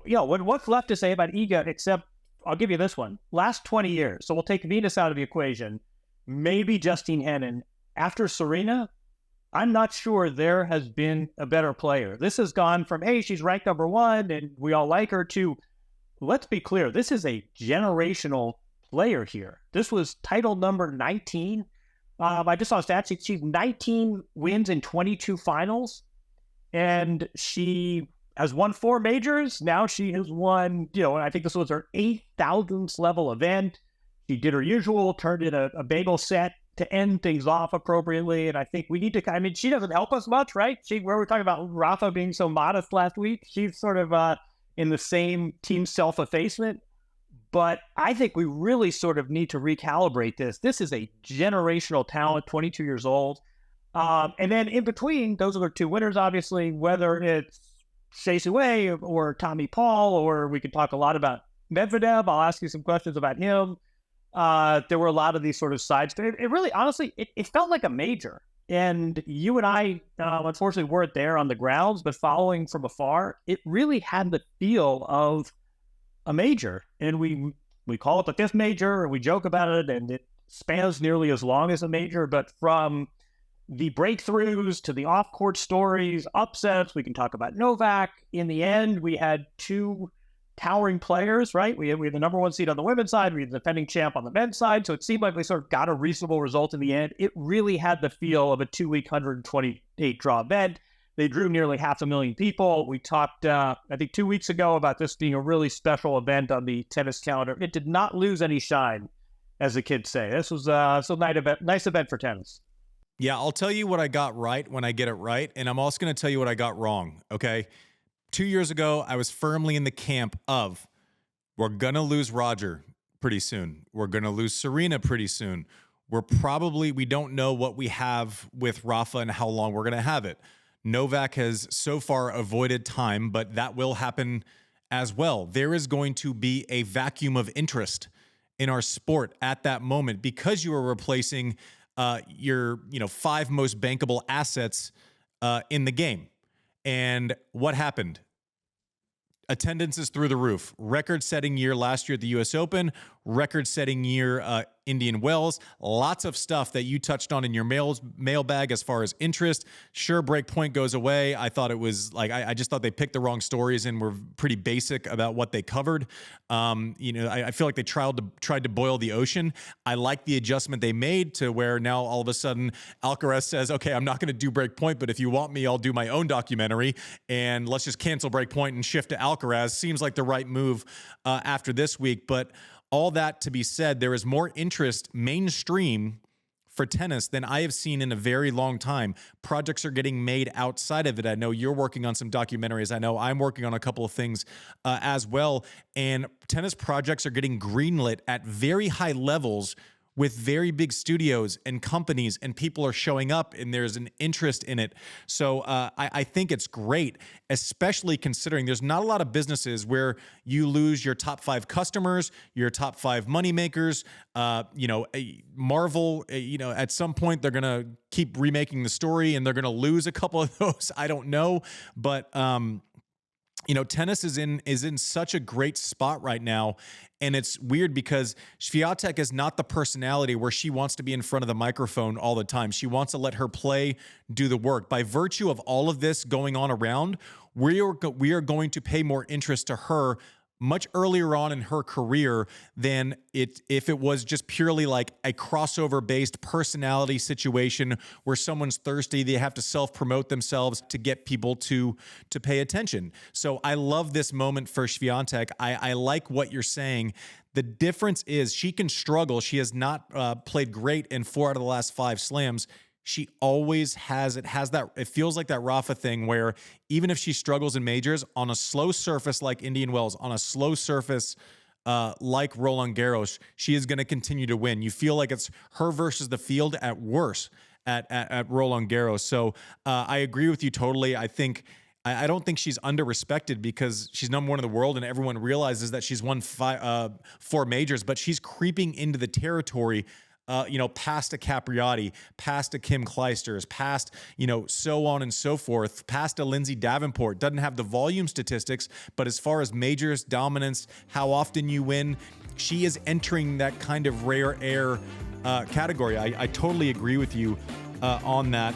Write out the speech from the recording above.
what's left to say about Iga, except I'll give you this one. Last 20 years, so we'll take Venus out of the equation, maybe Justine Henin. After Serena, I'm not sure there has been a better player. This has gone from, hey, she's ranked number one and we all like her, to, let's be clear, this is a generational player here. This was title number 19. I just saw a stat. She's 19 wins in 22 finals, and she has won 4 majors. Now she has won, I think this was her 8,000th level event. She did her usual, turned in a bagel set to end things off appropriately. And I think we need to, she doesn't help us much, right? Where we're talking about Rafa being so modest last week, she's sort of in the same team self-effacement. But I think we really sort of need to recalibrate this. This is a generational talent, 22 years old. And then in between, those are the 2 winners, obviously, whether it's Shea Wei or Tommy Paul, or we could talk a lot about Medvedev. I'll ask you some questions about him. There were a lot of these sort of sides. It really, honestly, it felt like a major. And you and I, unfortunately, weren't there on the grounds, but following from afar, it really had the feel of a major. And we call it the 5th major, or we joke about it, and it spans nearly as long as a major. But from the breakthroughs to the off-court stories, upsets, we can talk about Novak. In the end, we had 2 towering players, right? We had the number 1 seed on the women's side, we had the defending champ on the men's side, so it seemed like we sort of got a reasonable result in the end. It really had the feel of a 2-week, 128 draw event. They drew nearly 500,000 people. We talked, I think 2 weeks ago, about this being a really special event on the tennis calendar. It did not lose any shine, as the kids say. This was a nice event for tennis. Yeah, I'll tell you what I got right when I get it right, and I'm also going to tell you what I got wrong, okay? 2 years ago, I was firmly in the camp of, we're going to lose Roger pretty soon. We're going to lose Serena pretty soon. We don't know what we have with Rafa and how long we're going to have it. Novak has so far avoided time, but that will happen as well. There is going to be a vacuum of interest in our sport at that moment because you are replacing your 5 most bankable assets in the game. And what happened? Attendance is through the roof. Record-setting year last year at the U.S. Open. Record-setting year Indian Wells. Lots of stuff that you touched on in your mailbag as far as interest. Sure, Breakpoint goes away. I thought it was like I just thought they picked the wrong stories and were pretty basic about what they covered. I feel like they tried to boil the ocean. I like the adjustment they made to where now all of a sudden Alcaraz says, okay, I'm not going to do Breakpoint, but if you want me, I'll do my own documentary, and let's just cancel Breakpoint and shift to Alcaraz. Seems like the right move after this week. But all that to be said, there is more interest mainstream for tennis than I have seen in a very long time. Projects are getting made outside of it. I know you're working on some documentaries. I know I'm working on a couple of things as well. And tennis projects are getting greenlit at very high levels with very big studios and companies, and people are showing up and there's an interest in it. So I think it's great, especially considering there's not a lot of businesses where you lose your top 5 customers, your top 5 moneymakers. Marvel, at some point they're going to keep remaking the story and they're going to lose a couple of those. I don't know. But, tennis is in such a great spot right now. And it's weird because Świątek is not the personality where she wants to be in front of the microphone all the time. She wants to let her play do the work. By virtue of all of this going on around, we are going to pay more interest to her much earlier on in her career than if it was just purely like a crossover-based personality situation where someone's thirsty, they have to self-promote themselves to get people to pay attention. So I love this moment for Świątek. I like what you're saying. The difference is she can struggle. She has not played great in 4 out of the last 5 slams. She always has that. It feels like that Rafa thing where even if she struggles in majors on a slow surface like Indian Wells, on a slow surface like Roland Garros, she is going to continue to win. You feel like it's her versus the field at worst at Roland Garros. So I agree with you totally. I don't think she's under-respected because she's number 1 in the world and everyone realizes that she's won 4 majors, but she's creeping into the territory past a Capriati, past a Kim Clijsters, past, so on and so forth, past a Lindsay Davenport. Doesn't have the volume statistics, but as far as majors, dominance, how often you win, she is entering that kind of rare air category. I totally agree with you on that.